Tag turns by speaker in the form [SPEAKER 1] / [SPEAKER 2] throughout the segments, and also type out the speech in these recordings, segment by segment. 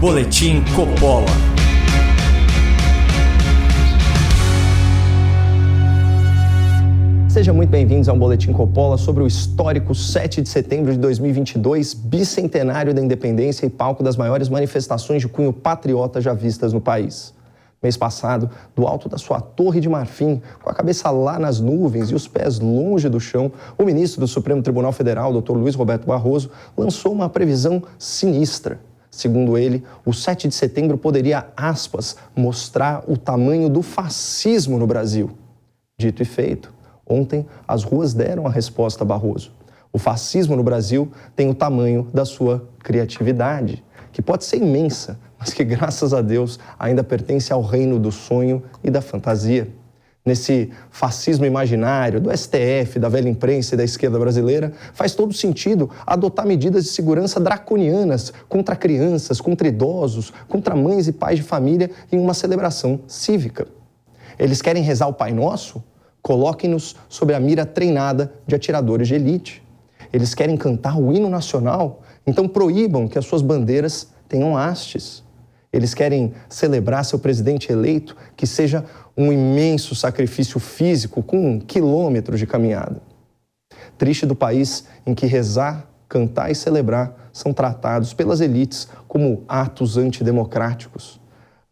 [SPEAKER 1] Boletim Coppola.
[SPEAKER 2] Sejam muito bem-vindos a um Boletim Coppola sobre o histórico 7 de setembro de 2022, bicentenário da independência e palco das maiores manifestações de cunho patriota já vistas no país. Mês passado, do alto da sua torre de marfim, com a cabeça lá nas nuvens e os pés longe do chão, o ministro do Supremo Tribunal Federal, Dr. Luiz Roberto Barroso, lançou uma previsão sinistra. Segundo ele, o 7 de setembro poderia, aspas, mostrar o tamanho do fascismo no Brasil. Dito e feito, ontem as ruas deram a resposta a Barroso. O fascismo no Brasil tem o tamanho da sua criatividade, que pode ser imensa, mas que, graças a Deus, ainda pertence ao reino do sonho e da fantasia. Nesse fascismo imaginário do STF, da velha imprensa e da esquerda brasileira, faz todo sentido adotar medidas de segurança draconianas contra crianças, contra idosos, contra mães e pais de família em uma celebração cívica. Eles querem rezar o Pai Nosso? Coloquem-nos sob a mira treinada de atiradores de elite. Eles querem cantar o hino nacional? Então proíbam que as suas bandeiras tenham hastes. Eles querem celebrar seu presidente eleito, que seja um imenso sacrifício físico com quilômetros de caminhada. Triste do país em que rezar, cantar e celebrar são tratados pelas elites como atos antidemocráticos.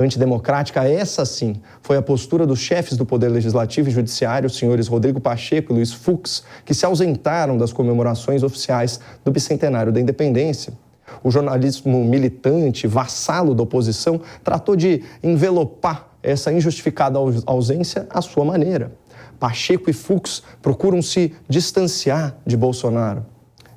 [SPEAKER 2] Antidemocrática, essa sim, foi a postura dos chefes do Poder Legislativo e Judiciário, os senhores Rodrigo Pacheco e Luiz Fux, que se ausentaram das comemorações oficiais do bicentenário da independência. O jornalismo militante, vassalo da oposição, tratou de envelopar essa injustificada ausência à sua maneira. Pacheco e Fux procuram se distanciar de Bolsonaro.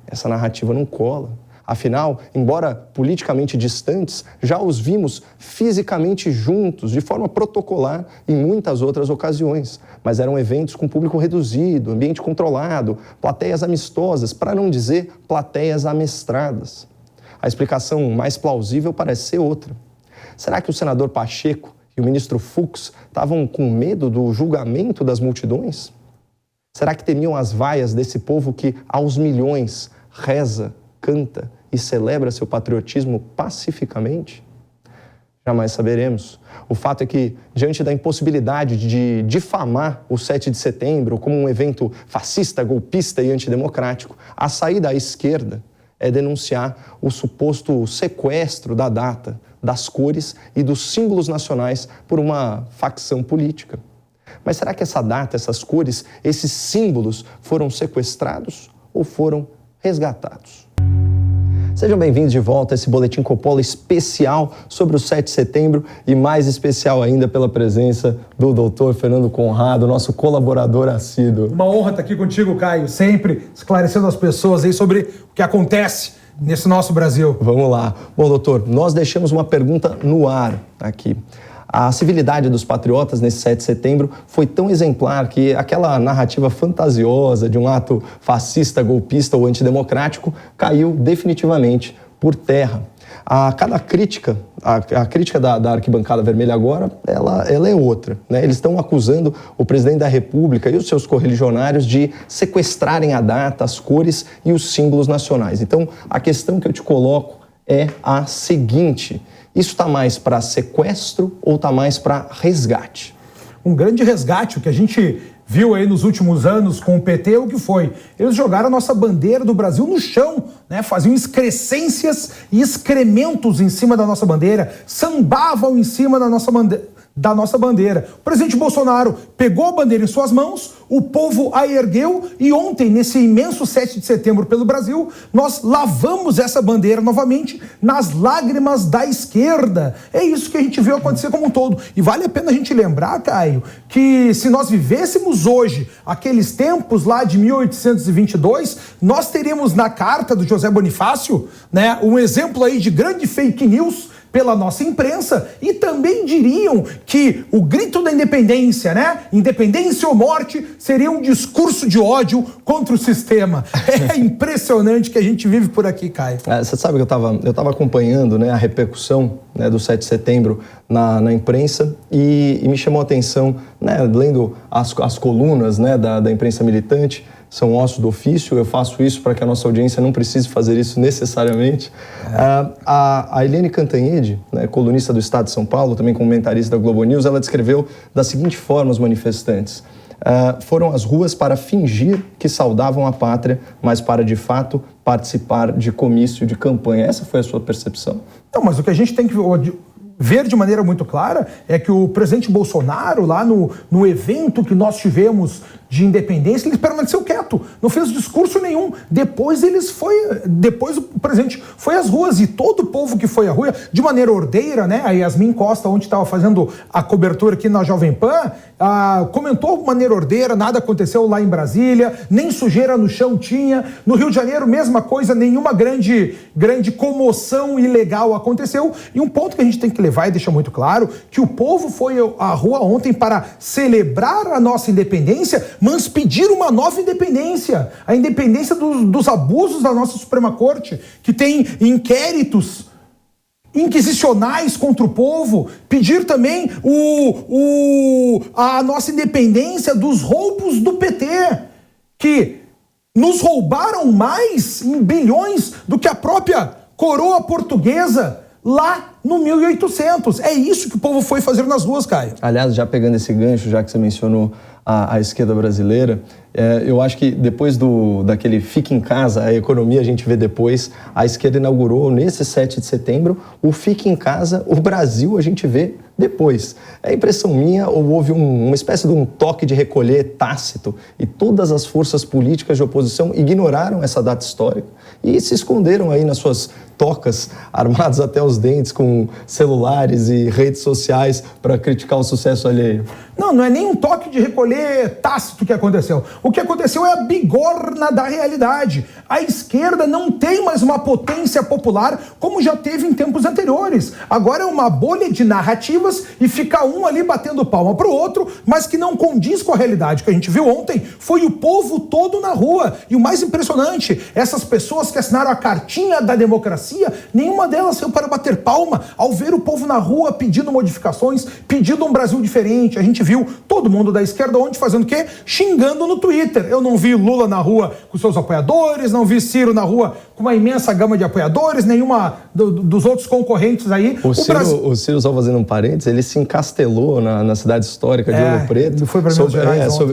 [SPEAKER 2] Essa narrativa não cola. Afinal, embora politicamente distantes, já os vimos fisicamente juntos, de forma protocolar, em muitas outras ocasiões. Mas eram eventos com público reduzido, ambiente controlado, plateias amistosas, para não dizer plateias amestradas. A explicação mais plausível parece ser outra. Será que o senador Pacheco e o ministro Fux estavam com medo do julgamento das multidões? Será que temiam as vaias desse povo que, aos milhões, reza, canta e celebra seu patriotismo pacificamente? Jamais saberemos. O fato é que, diante da impossibilidade de difamar o 7 de setembro como um evento fascista, golpista e antidemocrático, a saída à esquerda é denunciar o suposto sequestro da data, das cores e dos símbolos nacionais por uma facção política. Mas será que essa data, essas cores, esses símbolos foram sequestrados ou foram resgatados? Sejam bem-vindos de volta a esse Boletim Coppola especial sobre o 7 de setembro e mais especial ainda pela presença do Dr. Fernando Conrado, nosso colaborador assíduo.
[SPEAKER 3] Uma honra estar aqui contigo, Caio, sempre esclarecendo as pessoas aí sobre o que acontece nesse nosso Brasil.
[SPEAKER 2] Vamos lá. Bom, doutor, nós deixamos uma pergunta no ar aqui. A civilidade dos patriotas nesse 7 de setembro foi tão exemplar que aquela narrativa fantasiosa de um ato fascista, golpista ou antidemocrático caiu definitivamente por terra. A crítica da arquibancada vermelha agora, ela é outra, né? Eles estão acusando o presidente da República e os seus correligionários de sequestrarem a data, as cores e os símbolos nacionais. Então, a questão que eu te coloco é a seguinte: isso está mais para sequestro ou está mais para resgate?
[SPEAKER 3] Um grande resgate, o que a gente viu aí nos últimos anos com o PT, o que foi? Eles jogaram a nossa bandeira do Brasil no chão, né? Faziam excrescências e excrementos em cima da nossa bandeira, sambavam em cima da nossa bandeira. O presidente Bolsonaro pegou a bandeira em suas mãos, o povo a ergueu e ontem, nesse imenso 7 de setembro pelo Brasil, nós lavamos essa bandeira novamente nas lágrimas da esquerda. É isso que a gente viu acontecer como um todo. E vale a pena a gente lembrar, Caio, que se nós vivêssemos hoje aqueles tempos lá de 1822, nós teríamos na carta do José Bonifácio, né, um exemplo aí de grande fake news pela nossa imprensa, e também diriam que o grito da independência, né? Independência ou morte, seria um discurso de ódio contra o sistema. É impressionante que a gente vive por aqui, Caio.
[SPEAKER 2] Você sabe que eu tava acompanhando, né, a repercussão, né, do 7 de setembro na imprensa e me chamou a atenção, né, lendo as colunas, né, da imprensa militante, são ossos do ofício. Eu faço isso para que a nossa audiência não precise fazer isso necessariamente. A Eliane Cantanhede, né, colunista do Estado de São Paulo, também comentarista da Globo News, ela descreveu da seguinte forma os manifestantes. Foram às ruas para fingir que saudavam a pátria, mas para, de fato, participar de comício, de campanha. Essa foi a sua percepção?
[SPEAKER 3] Não, mas o que a gente tem que ver de maneira muito clara é que o presidente Bolsonaro, lá no evento que nós tivemos de independência, ele permaneceu quieto, não fez discurso nenhum. Depois o presidente foi às ruas, e todo o povo que foi à rua, de maneira ordeira, né? A Yasmin Costa, onde estava fazendo a cobertura aqui na Jovem Pan, comentou de maneira ordeira, nada aconteceu lá em Brasília, nem sujeira no chão tinha. No Rio de Janeiro, mesma coisa, nenhuma grande comoção ilegal aconteceu. E um ponto que a gente tem que levar e deixar muito claro, que o povo foi à rua ontem para celebrar a nossa independência, mas pedir uma nova independência, a independência dos abusos da nossa Suprema Corte, que tem inquéritos inquisicionais contra o povo, pedir também a nossa independência dos roubos do PT, que nos roubaram mais em bilhões do que a própria coroa portuguesa lá no 1800. É isso que o povo foi fazer nas ruas, Caio.
[SPEAKER 2] Aliás, já pegando esse gancho, já que você mencionou a esquerda brasileira, eu acho que depois daquele fique em casa, a economia a gente vê depois, a esquerda inaugurou nesse 7 de setembro o fique em casa, o Brasil a gente vê depois. É impressão minha ou houve uma espécie de um toque de recolher tácito e todas as forças políticas de oposição ignoraram essa data histórica e se esconderam aí nas suas tocas, armados até os dentes com celulares e redes sociais para criticar o sucesso alheio?
[SPEAKER 3] Não é nem um toque de recolher tácito que aconteceu. O que aconteceu é a bigorna da realidade. A esquerda não tem mais uma potência popular como já teve em tempos anteriores. Agora é uma bolha de narrativas e fica um ali batendo palma pro outro, mas que não condiz com a realidade. O que a gente viu ontem foi o povo todo na rua. E o mais impressionante, essas pessoas que assinaram a cartinha da democracia, nenhuma delas saiu para bater palma ao ver o povo na rua pedindo modificações, pedindo um Brasil diferente. A gente viu todo mundo da esquerda ontem fazendo o quê? Xingando no Twitter. Eu não vi Lula na rua com seus apoiadores, não vi Ciro na rua com uma imensa gama de apoiadores, nenhuma dos outros concorrentes aí.
[SPEAKER 2] O Ciro, só fazendo um parênteses, ele se encastelou na cidade histórica de Ouro Preto,
[SPEAKER 3] foi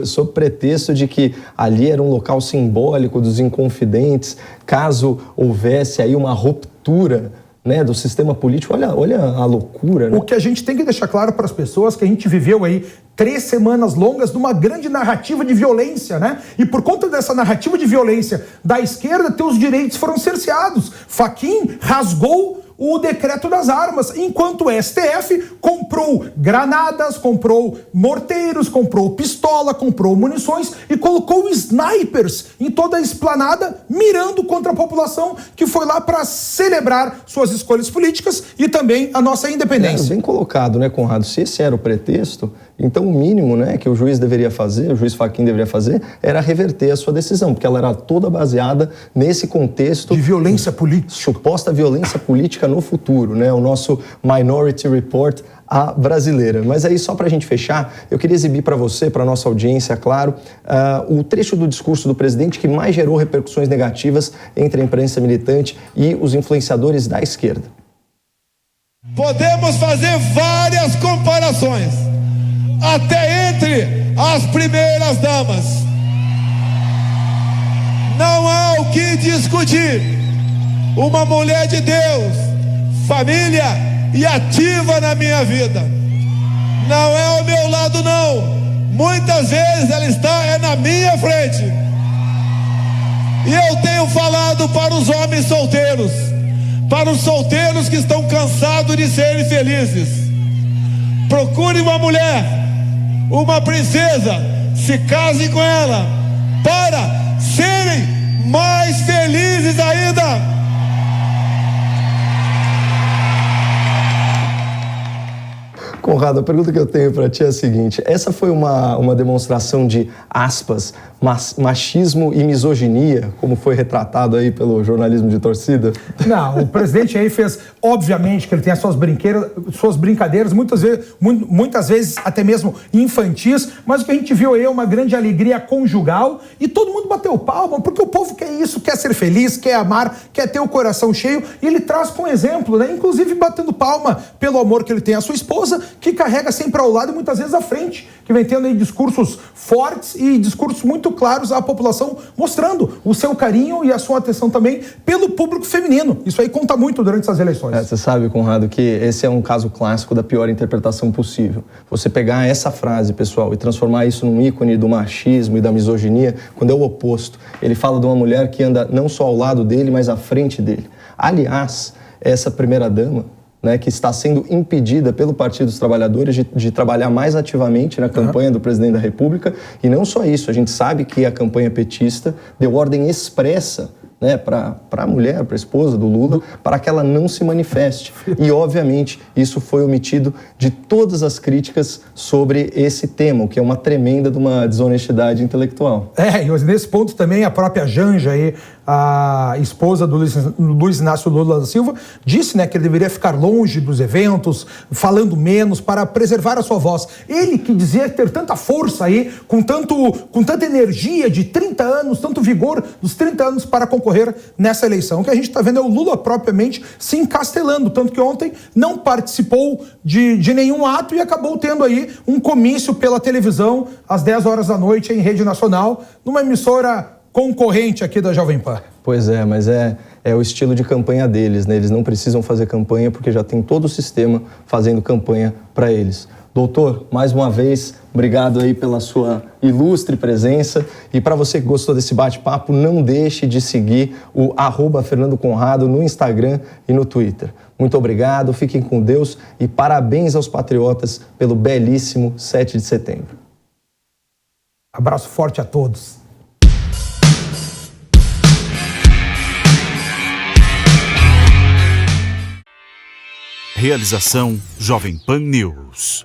[SPEAKER 2] sob pretexto de que ali era um local simbólico dos inconfidentes, caso houvesse aí uma ruptura, né, do sistema político. Olha a loucura, né?
[SPEAKER 3] O que a gente tem que deixar claro para as pessoas que a gente viveu aí 3 semanas longas de uma grande narrativa de violência, né? E por conta dessa narrativa de violência da esquerda, teus direitos foram cerceados. Fachin rasgou o decreto das armas, enquanto o STF comprou granadas, comprou morteiros, comprou pistola, comprou munições e colocou snipers em toda a esplanada, mirando contra a população que foi lá para celebrar suas escolhas políticas e também a nossa independência.
[SPEAKER 2] Bem colocado, né, Conrado? Se esse era o pretexto, então o mínimo, né, que o juiz deveria fazer, o juiz Fachin deveria fazer, era reverter a sua decisão, porque ela era toda baseada nesse contexto
[SPEAKER 3] de violência política,
[SPEAKER 2] suposta violência política no futuro, né? O nosso Minority Report à brasileira. Mas aí, só para a gente fechar, eu queria exibir para você, para a nossa audiência, claro, o trecho do discurso do presidente que mais gerou repercussões negativas entre a imprensa militante e os influenciadores da esquerda.
[SPEAKER 1] Podemos fazer várias comparações, até entre as primeiras damas. Não há o que discutir. Uma mulher de Deus, família e ativa na minha vida. Não é ao meu lado, não. Muitas vezes ela está na minha frente. E eu tenho falado para os homens solteiros, para os solteiros que estão cansados de serem felizes: procure uma mulher, uma princesa, se casem com ela, para serem mais felizes ainda.
[SPEAKER 2] Conrado, a pergunta que eu tenho para ti é a seguinte: essa foi uma demonstração de, aspas, machismo e misoginia, como foi retratado aí pelo jornalismo de torcida?
[SPEAKER 3] Não, o presidente aí fez, obviamente, que ele tem as suas brincadeiras, muitas vezes até mesmo infantis, mas o que a gente viu aí é uma grande alegria conjugal e todo mundo bateu palma, porque o povo quer isso, quer ser feliz, quer amar, quer ter o coração cheio, e ele traz com exemplo, né? Inclusive batendo palma pelo amor que ele tem à sua esposa, que carrega sempre ao lado e muitas vezes à frente, que vem tendo aí discursos fortes e discursos muito claros à população, mostrando o seu carinho e a sua atenção também pelo público feminino. Isso aí conta muito durante essas eleições.
[SPEAKER 2] Você sabe, Conrado, que esse é um caso clássico da pior interpretação possível. Você pegar essa frase, pessoal, e transformar isso num ícone do machismo e da misoginia, quando é o oposto. Ele fala de uma mulher que anda não só ao lado dele, mas à frente dele. Aliás, essa primeira-dama, né, que está sendo impedida pelo Partido dos Trabalhadores de trabalhar mais ativamente na campanha do presidente da República. E não só isso, a gente sabe que a campanha petista deu ordem expressa, né, para a mulher, para a esposa do Lula, para que ela não se manifeste. E, obviamente, isso foi omitido de todas as críticas sobre esse tema, o que é uma tremenda de uma desonestidade intelectual.
[SPEAKER 3] E nesse ponto também a própria Janja, aí, a esposa do Luiz Inácio Lula da Silva, disse, né, que ele deveria ficar longe dos eventos, falando menos, para preservar a sua voz. Ele que dizia ter tanta força aí, com tanta energia de 30 anos, tanto vigor dos 30 anos para concorrer nessa eleição. O que a gente está vendo é o Lula propriamente se encastelando, tanto que ontem não participou de nenhum ato e acabou tendo aí um comício pela televisão às 10 horas da noite em rede nacional, numa emissora concorrente aqui da Jovem Pan.
[SPEAKER 2] Pois é, mas é o estilo de campanha deles, né? Eles não precisam fazer campanha porque já tem todo o sistema fazendo campanha para eles. Doutor, mais uma vez, obrigado aí pela sua ilustre presença. E para você que gostou desse bate-papo, não deixe de seguir o @Fernando Conrado no Instagram e no Twitter. Muito obrigado, fiquem com Deus e parabéns aos patriotas pelo belíssimo 7 de setembro.
[SPEAKER 3] Abraço forte a todos.
[SPEAKER 4] Realização Jovem Pan News.